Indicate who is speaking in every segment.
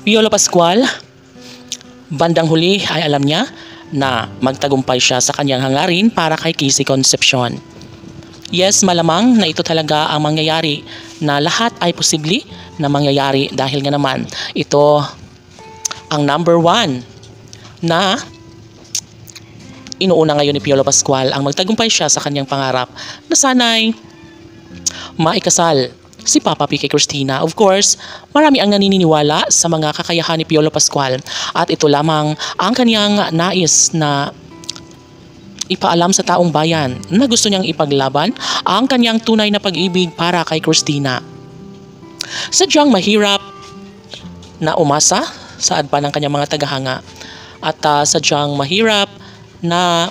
Speaker 1: Piolo Pascual, bandang huli ay alam niya na magtagumpay siya sa kanyang hangarin para kay Casey Concepcion. Yes, malamang na ito talaga ang mangyayari, na lahat ay posible na mangyayari dahil nga naman ito ang number one na inuuna ngayon ni Piolo Pascual, ang magtagumpay siya sa kanyang pangarap na sana'y maikasal si Papa P kay Christina. Of course, marami ang naniniwala sa mga kakayahan ni Piolo Pascual at ito lamang ang kaniyang nais na ipaalam sa taong bayan na gusto niyang ipaglaban ang kanyang tunay na pag-ibig para kay Christina. Sadyang mahirap na umasa sa adpa ng kanyang mga tagahanga at sadyang mahirap na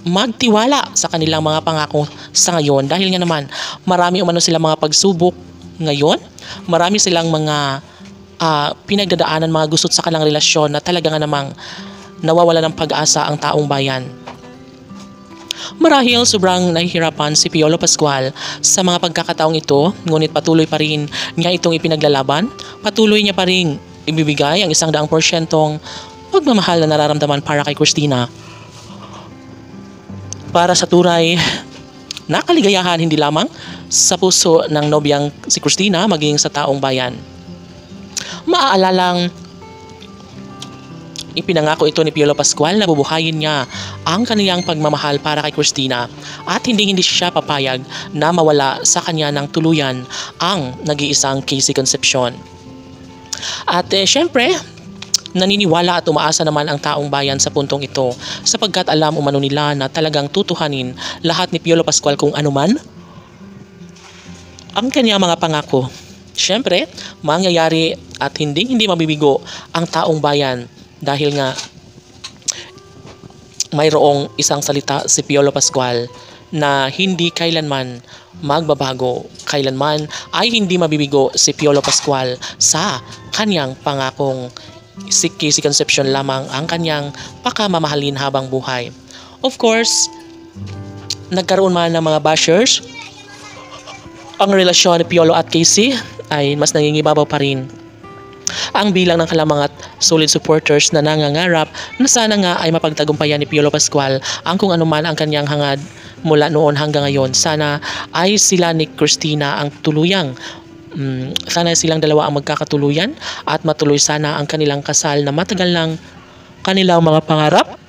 Speaker 1: magtiwala sa kanilang mga pangako sa ngayon dahil nga naman marami umano silang mga pagsubok ngayon, marami silang mga pinagdadaanan, mga gusot sa kanilang relasyon na talaga nga namang nawawala ng pag-asa ang taong bayan. Marahil sobrang nahihirapan si Piolo Pascual sa mga pagkakataong ito, ngunit patuloy pa rin niya itong ipinaglalaban, patuloy niya pa rin ibibigay ang 100% pagmamahal na nararamdaman para kay Christina. Para sa turay na kaligayahan hindi lamang sa puso ng nobyang si Christina, maging sa taong bayan. Maaalalang ipinangako ito ni Piolo Pascual na bubuhayin niya ang kaniyang pagmamahal para kay Christina at hindi siya papayag na mawala sa kanya ng tuluyan ang nag-iisang Casey Concepcion. At syempre, naniniwala at umaasa naman ang taong bayan sa puntong ito sapagkat alam umano nila na talagang tutuhanin lahat ni Piolo Pascual kung anuman ang kanyang mga pangako. Syempre, mangyayari at hindi mabibigo ang taong bayan dahil nga mayroong isang salita si Piolo Pascual na hindi kailanman magbabago, kailanman ay hindi mabibigo si Piolo Pascual sa kanyang pangakong si Casey Concepcion lamang ang kanyang pakamamahalin habang buhay. Of course, nagkaroon man ng mga bashers, ang relasyon ni Piolo at Casey ay mas nangingibabaw pa rin. Ang bilang ng kalamangat solid supporters na nangangarap na sana nga ay mapagtagumpayan ni Piolo Pascual ang kung anuman ang kanyang hangad mula noon hanggang ngayon. Sana ay sila ni Christina ang tuluyang sana silang dalawa ang magkakatuluyan at matuloy sana ang kanilang kasal na matagal lang kanilang mga pangarap,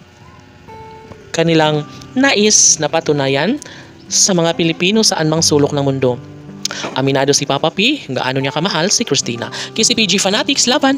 Speaker 1: kanilang nais na patunayan sa mga Pilipino saan mang sulok ng mundo. Aminado si Papa P, gaano niya kamahal si Christina. KCPG Fanatics, laban!